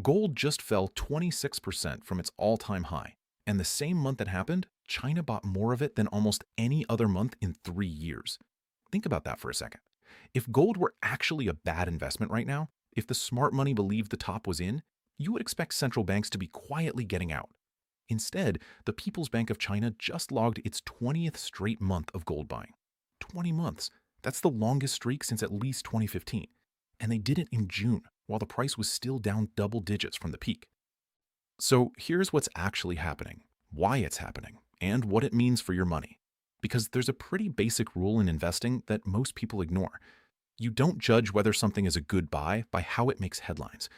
Gold just fell 26% from its all time high. And the same month that happened, China bought more of it than almost any other month in 3 years. Think about that for a second. If gold were actually a bad investment right now, if the smart money believed the top was in, you would expect central banks to be quietly getting out. Instead, the People's Bank of China just logged its 20th straight month of gold buying. 20 months. That's the longest streak since at least 2015. And they did it in June, while the price was still down double digits from the peak. So here's what's actually happening, why it's happening, and what it means for your money. Because there's a pretty basic rule in investing that most people ignore. You don't judge whether something is a good buy by how it makes headlines.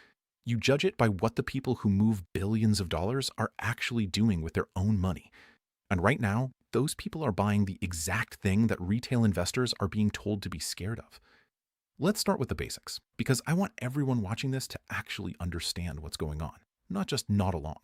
You judge it by what the people who move billions of dollars are actually doing with their own money. And right now, those people are buying the exact thing that retail investors are being told to be scared of. Let's start with the basics, because I want everyone watching this to actually understand what's going on, not just nod along.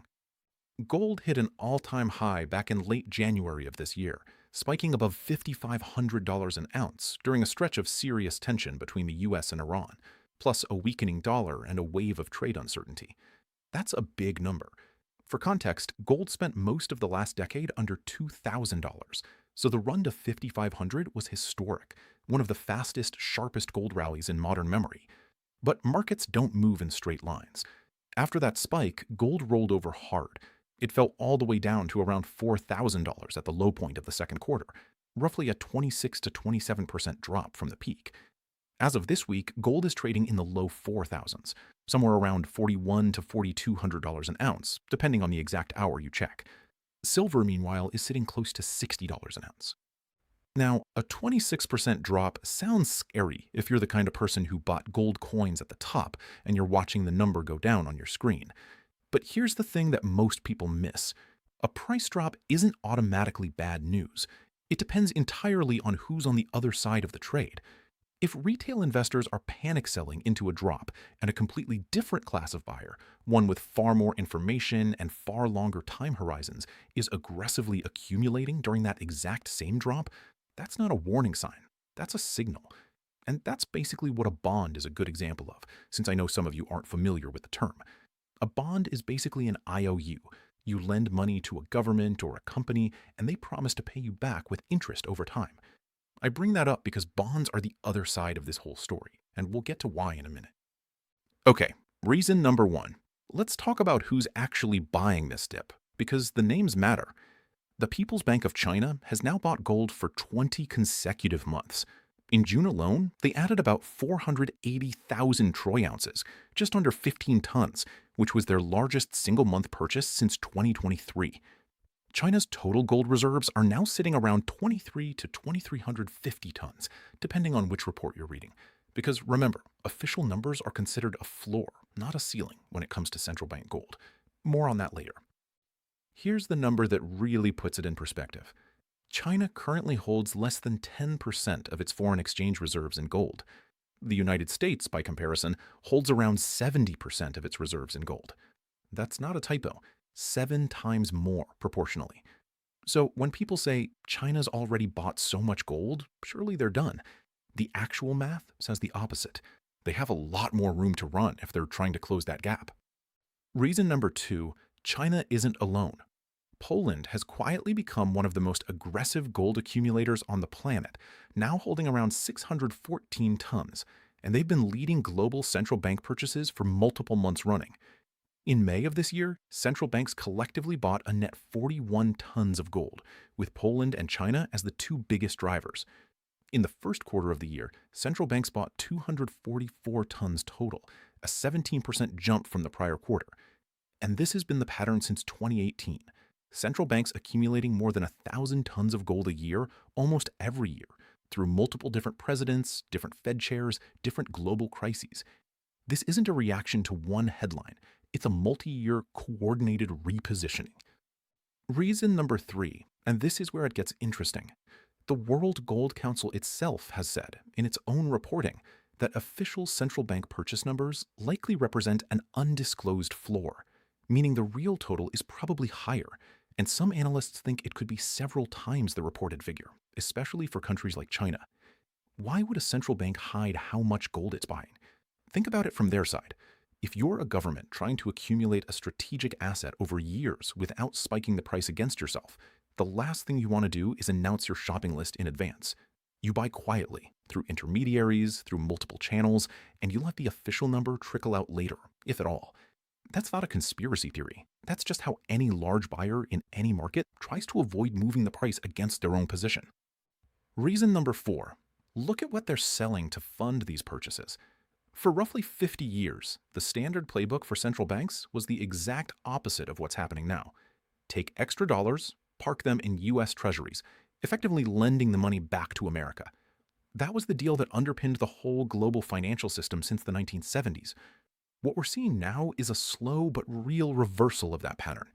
Gold hit an all-time high back in late January of this year, spiking above $5,500 an ounce during a stretch of serious tension between the US and Iran, plus a weakening dollar and a wave of trade uncertainty. That's a big number. For context, gold spent most of the last decade under $2,000, so the run to 5,500 was historic, one of the fastest, sharpest gold rallies in modern memory. But markets don't move in straight lines. After that spike, gold rolled over hard. It fell all the way down to around $4,000 at the low point of the second quarter, roughly a 26 to 27% drop from the peak. As of this week, gold is trading in the low 4,000s, somewhere around $4,100 to $4,200 an ounce, depending on the exact hour you check. Silver, meanwhile, is sitting close to $60 an ounce. Now, a 26% drop sounds scary if you're the kind of person who bought gold coins at the top and you're watching the number go down on your screen. But here's the thing that most people miss. A price drop isn't automatically bad news. It depends entirely on who's on the other side of the trade. If retail investors are panic selling into a drop and a completely different class of buyer, one with far more information and far longer time horizons, is aggressively accumulating during that exact same drop, that's not a warning sign. That's a signal. And that's basically what a bond is a good example of, since I know some of you aren't familiar with the term. A bond is basically an IOU. You lend money to a government or a company, and they promise to pay you back with interest over time. I bring that up because bonds are the other side of this whole story, and we'll get to why in a minute. Okay, reason number one. Let's talk about who's actually buying this dip, because the names matter. The People's Bank of China has now bought gold for 20 consecutive months. In June alone, they added about 480,000 troy ounces, just under 15 tons, which was their largest single-month purchase since 2023. China's total gold reserves are now sitting around 23 to 2,350 tons, depending on which report you're reading. Because remember, official numbers are considered a floor, not a ceiling, when it comes to central bank gold. More on that later. Here's the number that really puts it in perspective. China currently holds less than 10% of its foreign exchange reserves in gold. The United States, by comparison, holds around 70% of its reserves in gold. That's not a typo. 7 times more proportionally. So when people say China's already bought so much gold, surely they're done. The actual math says the opposite. They have a lot more room to run if they're trying to close that gap. Reason number two, China isn't alone. Poland has quietly become one of the most aggressive gold accumulators on the planet, now holding around 614 tons, and they've been leading global central bank purchases for multiple months running. In May of this year, central banks collectively bought a net 41 tons of gold, with Poland and China as the two biggest drivers. In the first quarter of the year, central banks bought 244 tons total, a 17% jump from the prior quarter. And this has been the pattern since 2018. Central banks accumulating more than 1,000 tons of gold a year almost every year, through multiple different presidents, different Fed chairs, different global crises. This isn't a reaction to one headline. It's a multi-year coordinated repositioning. Reason number three, and this is where it gets interesting. The World Gold Council itself has said, in its own reporting, that official central bank purchase numbers likely represent an undisclosed floor, meaning the real total is probably higher, and some analysts think it could be several times the reported figure, especially for countries like China. Why would a central bank hide how much gold it's buying? Think about it from their side. If you're a government trying to accumulate a strategic asset over years without spiking the price against yourself, the last thing you want to do is announce your shopping list in advance. You buy quietly, through intermediaries, through multiple channels, and you let the official number trickle out later, if at all. That's not a conspiracy theory. That's just how any large buyer in any market tries to avoid moving the price against their own position. Reason number 4. Look at what they're selling to fund these purchases. For roughly 50 years, the standard playbook for central banks was the exact opposite of what's happening now. Take extra dollars, park them in US treasuries, effectively lending the money back to America. That was the deal that underpinned the whole global financial system since the 1970s. What we're seeing now is a slow but real reversal of that pattern.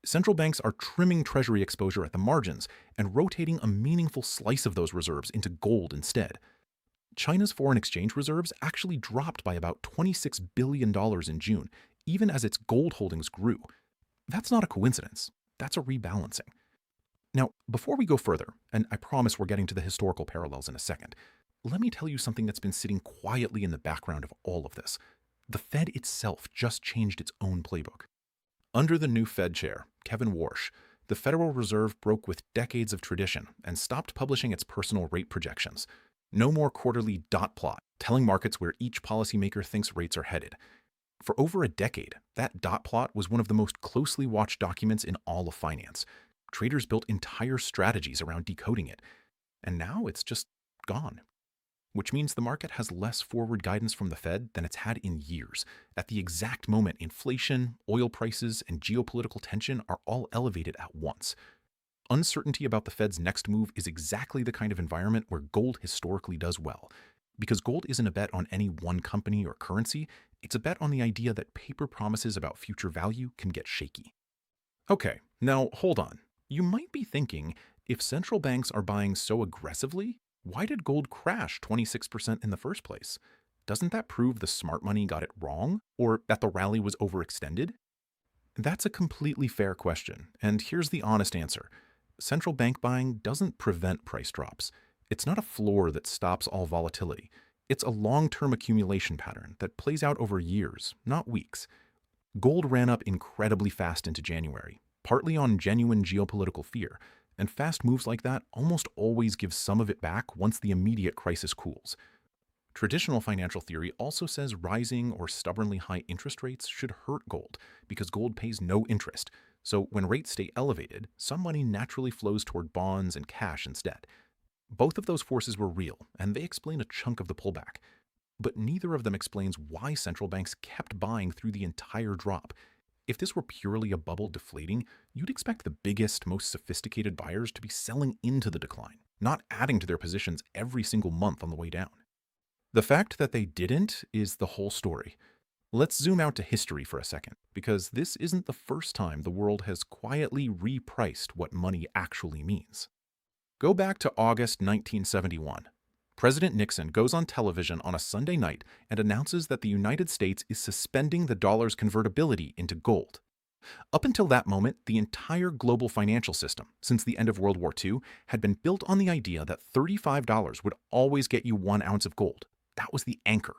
Central banks are trimming treasury exposure at the margins and rotating a meaningful slice of those reserves into gold instead. China's foreign exchange reserves actually dropped by about $26 billion in June, even as its gold holdings grew. That's not a coincidence. That's a rebalancing. Now, before we go further, and I promise we're getting to the historical parallels in a second, let me tell you something that's been sitting quietly in the background of all of this. The Fed itself just changed its own playbook. Under the new Fed chair, Kevin Warsh, the Federal Reserve broke with decades of tradition and stopped publishing its personal rate projections. No more quarterly dot plot telling markets where each policymaker thinks rates are headed. For over a decade, that dot plot was one of the most closely watched documents in all of finance. Traders built entire strategies around decoding it. And now it's just gone. Which means the market has less forward guidance from the Fed than it's had in years. At the exact moment, inflation, oil prices, and geopolitical tension are all elevated at once. Uncertainty about the Fed's next move is exactly the kind of environment where gold historically does well. Because gold isn't a bet on any one company or currency, it's a bet on the idea that paper promises about future value can get shaky. Okay, now hold on. You might be thinking, if central banks are buying so aggressively, why did gold crash 26% in the first place? Doesn't that prove the smart money got it wrong, or that the rally was overextended? That's a completely fair question, and here's the honest answer. Central bank buying doesn't prevent price drops. It's not a floor that stops all volatility. It's a long-term accumulation pattern that plays out over years, not weeks. Gold ran up incredibly fast into January, partly on genuine geopolitical fear, and fast moves like that almost always give some of it back once the immediate crisis cools. Traditional financial theory also says rising or stubbornly high interest rates should hurt gold because gold pays no interest. So when rates stay elevated, some money naturally flows toward bonds and cash instead. Both of those forces were real, and they explain a chunk of the pullback. But neither of them explains why central banks kept buying through the entire drop. If this were purely a bubble deflating, you'd expect the biggest, most sophisticated buyers to be selling into the decline, not adding to their positions every single month on the way down. The fact that they didn't is the whole story. Let's zoom out to history for a second, because this isn't the first time the world has quietly repriced what money actually means. Go back to August 1971. President Nixon goes on television on a Sunday night and announces that the United States is suspending the dollar's convertibility into gold. Up until that moment, the entire global financial system, since the end of World War II, had been built on the idea that $35 would always get you 1 ounce of gold. That was the anchor.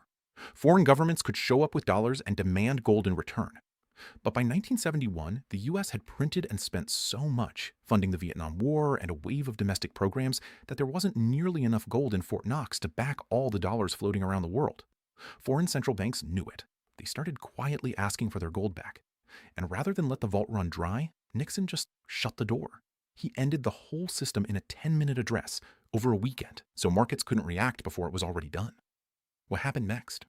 Foreign governments could show up with dollars and demand gold in return. But by 1971, the US had printed and spent so much, funding the Vietnam War and a wave of domestic programs, that there wasn't nearly enough gold in Fort Knox to back all the dollars floating around the world. Foreign central banks knew it. They started quietly asking for their gold back. And rather than let the vault run dry, Nixon just shut the door. He ended the whole system in a 10-minute address over a weekend, so markets couldn't react before it was already done. What happened next?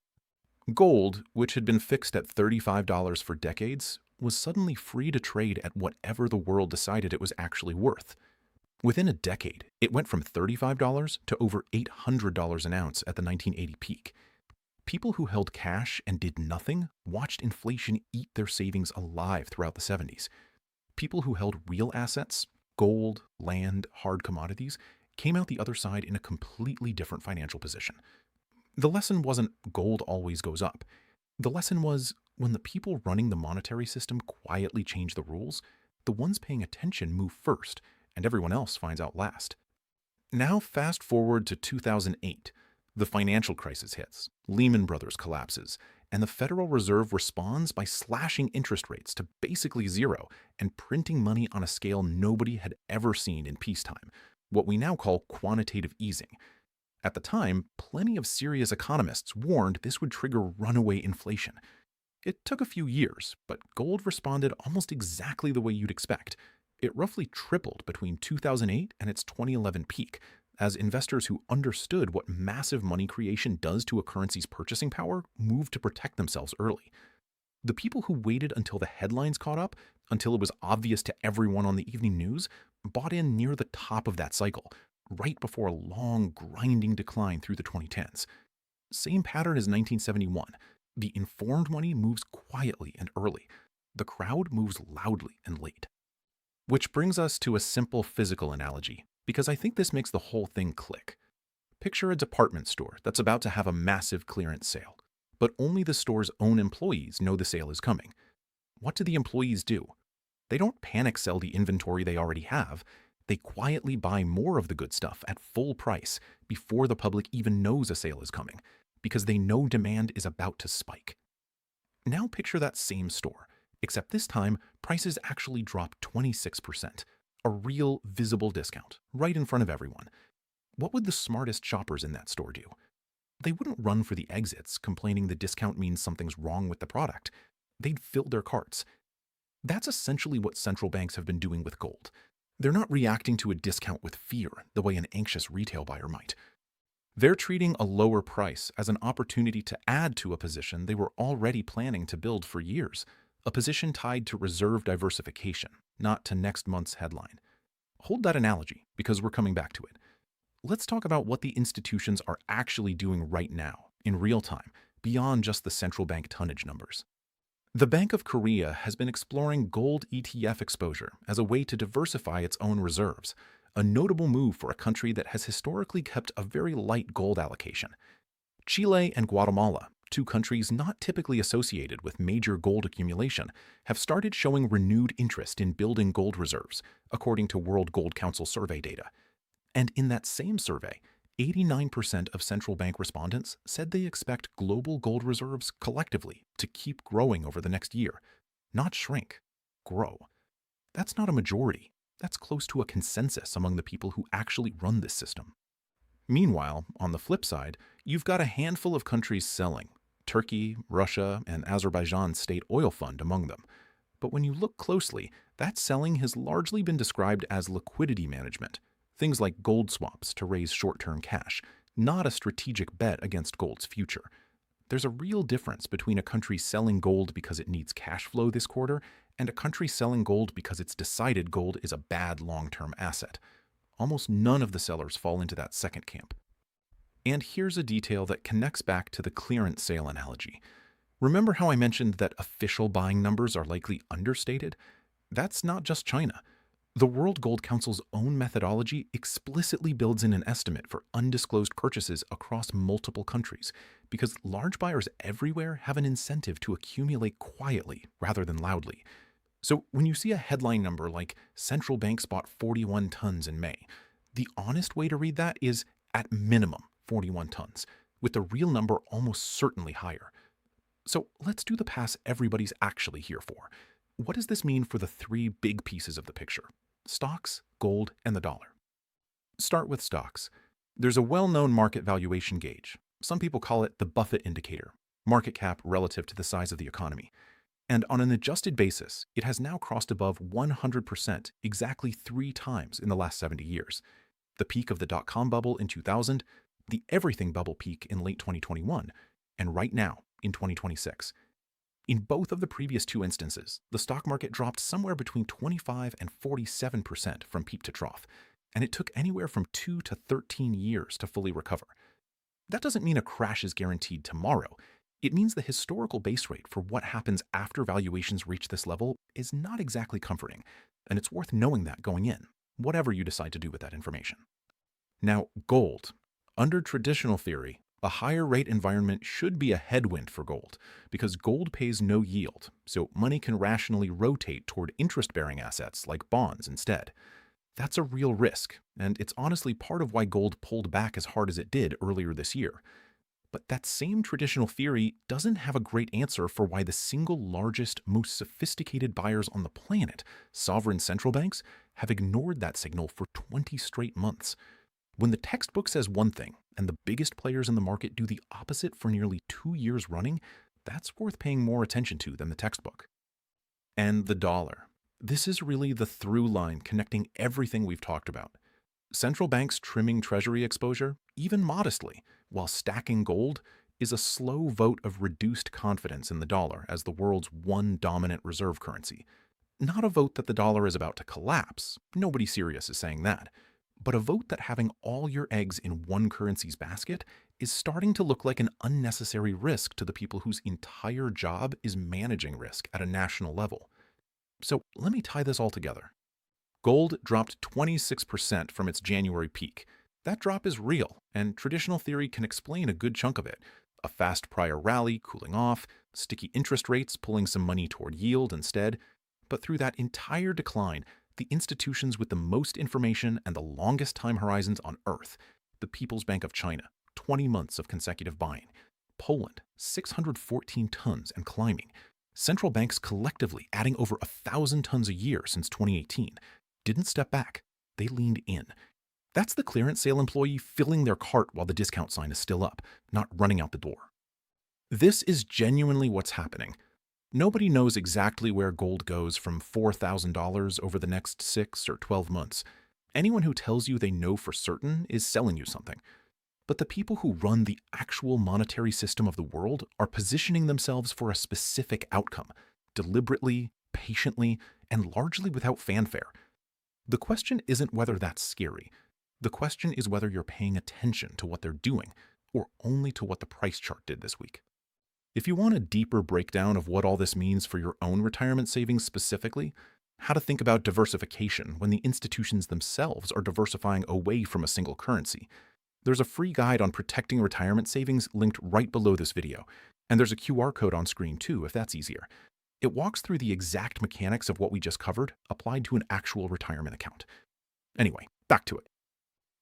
Gold, which had been fixed at $35 for decades, was suddenly free to trade at whatever the world decided it was actually worth. Within a decade, it went from $35 to over $800 an ounce at the 1980 peak. People who held cash and did nothing watched inflation eat their savings alive throughout the 70s. People who held real assets, gold, land, hard commodities, came out the other side in a completely different financial position. The lesson wasn't gold always goes up. The lesson was when the people running the monetary system quietly change the rules, the ones paying attention move first, and everyone else finds out last. Now fast forward to 2008. The financial crisis hits, Lehman Brothers collapses, and the Federal Reserve responds by slashing interest rates to basically zero and printing money on a scale nobody had ever seen in peacetime, what we now call quantitative easing. At the time, plenty of serious economists warned this would trigger runaway inflation. It took a few years, but gold responded almost exactly the way you'd expect. It roughly tripled between 2008 and its 2011 peak, as investors who understood what massive money creation does to a currency's purchasing power moved to protect themselves early. The people who waited until the headlines caught up, until it was obvious to everyone on the evening news, bought in near the top of that cycle, right before a long, grinding decline through the 2010s. Same pattern as 1971. The informed money moves quietly and early. The crowd moves loudly and late. Which brings us to a simple physical analogy, because I think this makes the whole thing click. Picture a department store that's about to have a massive clearance sale, but only the store's own employees know the sale is coming. What do the employees do? They don't panic sell the inventory they already have. They quietly buy more of the good stuff at full price before the public even knows a sale is coming, because they know demand is about to spike. Now picture that same store, except this time prices actually drop 26%, a real visible discount, right in front of everyone. What would the smartest shoppers in that store do? They wouldn't run for the exits, complaining the discount means something's wrong with the product. They'd fill their carts. That's essentially what central banks have been doing with gold. They're not reacting to a discount with fear, the way an anxious retail buyer might. They're treating a lower price as an opportunity to add to a position they were already planning to build for years, a position tied to reserve diversification, not to next month's headline. Hold that analogy, because we're coming back to it. Let's talk about what the institutions are actually doing right now, in real time, beyond just the central bank tonnage numbers. The Bank of Korea has been exploring gold ETF exposure as a way to diversify its own reserves, a notable move for a country that has historically kept a very light gold allocation. Chile and Guatemala, two countries not typically associated with major gold accumulation, have started showing renewed interest in building gold reserves, according to World Gold Council survey data. And in that same survey, 89% of central bank respondents said they expect global gold reserves collectively to keep growing over the next year, not shrink, grow. That's not a majority. That's close to a consensus among the people who actually run this system. Meanwhile, on the flip side, you've got a handful of countries selling, Turkey, Russia, and Azerbaijan's state oil fund among them. But when you look closely, that selling has largely been described as liquidity management, things like gold swaps to raise short-term cash, not a strategic bet against gold's future. There's a real difference between a country selling gold because it needs cash flow this quarter and a country selling gold because it's decided gold is a bad long-term asset. Almost none of the sellers fall into that second camp. And here's a detail that connects back to the clearance sale analogy. Remember how I mentioned that official buying numbers are likely understated? That's not just China. The World Gold Council's own methodology explicitly builds in an estimate for undisclosed purchases across multiple countries, because large buyers everywhere have an incentive to accumulate quietly rather than loudly. So when you see a headline number like central banks bought 41 tons in May, the honest way to read that is at minimum 41 tons, with the real number almost certainly higher. So let's do the pass everybody's actually here for. What does this mean for the three big pieces of the picture? Stocks, gold, and the dollar. Start with stocks. There's a well-known market valuation gauge. Some people call it the Buffett indicator, market cap relative to the size of the economy. And on an adjusted basis, it has now crossed above 100% exactly 3 times in the last 70 years. The peak of the dot-com bubble in 2000, the everything bubble peak in late 2021, and right now in 2026. In both of the previous two instances, the stock market dropped somewhere between 25 and 47% from peak to trough, and it took anywhere from 2 to 13 years to fully recover. That doesn't mean a crash is guaranteed tomorrow. It means the historical base rate for what happens after valuations reach this level is not exactly comforting, and it's worth knowing that going in, whatever you decide to do with that information. Now, gold. Under traditional theory, a higher rate environment should be a headwind for gold, because gold pays no yield, so money can rationally rotate toward interest-bearing assets like bonds instead. That's a real risk, and it's honestly part of why gold pulled back as hard as it did earlier this year. But that same traditional theory doesn't have a great answer for why the single largest, most sophisticated buyers on the planet, sovereign central banks, have ignored that signal for 20 straight months. When the textbook says one thing and the biggest players in the market do the opposite for nearly 2 years running, that's worth paying more attention to than the textbook. And the dollar. This is really the through line connecting everything we've talked about. Central banks trimming treasury exposure, even modestly, while stacking gold, is a slow vote of reduced confidence in the dollar as the world's one dominant reserve currency. Not a vote that the dollar is about to collapse, nobody serious is saying that, but a vote that having all your eggs in one currency's basket is starting to look like an unnecessary risk to the people whose entire job is managing risk at a national level. So let me tie this all together. Gold dropped 26% from its January peak. That drop is real, and traditional theory can explain a good chunk of it. A fast prior rally cooling off, sticky interest rates pulling some money toward yield instead. But through that entire decline, the institutions with the most information and the longest time horizons on Earth, the People's Bank of China, 20 months of consecutive buying, Poland, 614 tons and climbing, central banks collectively adding over 1,000 tons a year since 2018, didn't step back, they leaned in. That's the clearance sale employee filling their cart while the discount sign is still up, not running out the door. This is genuinely what's happening. Nobody knows exactly where gold goes from $4,000 over the next 6 or 12 months. Anyone who tells you they know for certain is selling you something. But the people who run the actual monetary system of the world are positioning themselves for a specific outcome, deliberately, patiently, and largely without fanfare. The question isn't whether that's scary. The question is whether you're paying attention to what they're doing, or only to what the price chart did this week. If you want a deeper breakdown of what all this means for your own retirement savings specifically, how to think about diversification when the institutions themselves are diversifying away from a single currency, there's a free guide on protecting retirement savings linked right below this video, and there's a QR code on screen too if that's easier. It walks through the exact mechanics of what we just covered applied to an actual retirement account. Anyway, back to it.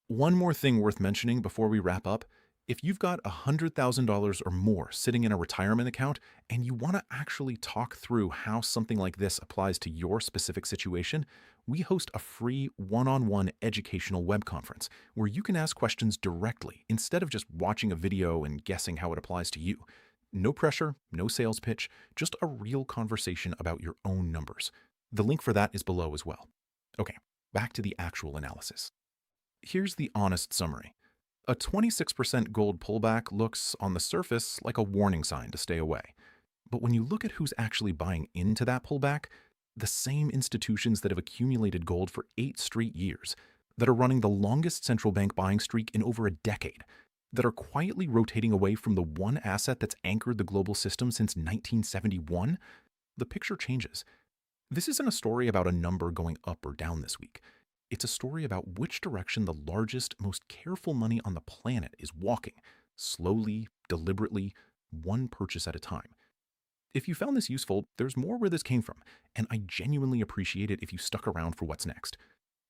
One more thing worth mentioning before we wrap up. If you've got $100,000 or more sitting in a retirement account and you want to actually talk through how something like this applies to your specific situation, we host a free one-on-one educational web conference where you can ask questions directly instead of just watching a video and guessing how it applies to you. No pressure, no sales pitch, just a real conversation about your own numbers. The link for that is below as well. Okay, back to the actual analysis. Here's the honest summary. A 26% gold pullback looks, on the surface, like a warning sign to stay away. But when you look at who's actually buying into that pullback, the same institutions that have accumulated gold for 8 straight years, that are running the longest central bank buying streak in over a decade, that are quietly rotating away from the one asset that's anchored the global system since 1971, the picture changes. This isn't a story about a number going up or down this week. It's a story about which direction the largest, most careful money on the planet is walking, slowly, deliberately, one purchase at a time. If you found this useful, there's more where this came from, and I genuinely appreciate it if you stuck around for what's next.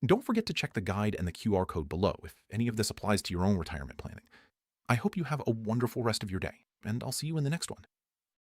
Don't forget to check the guide and the QR code below if any of this applies to your own retirement planning. I hope you have a wonderful rest of your day, and I'll see you in the next one.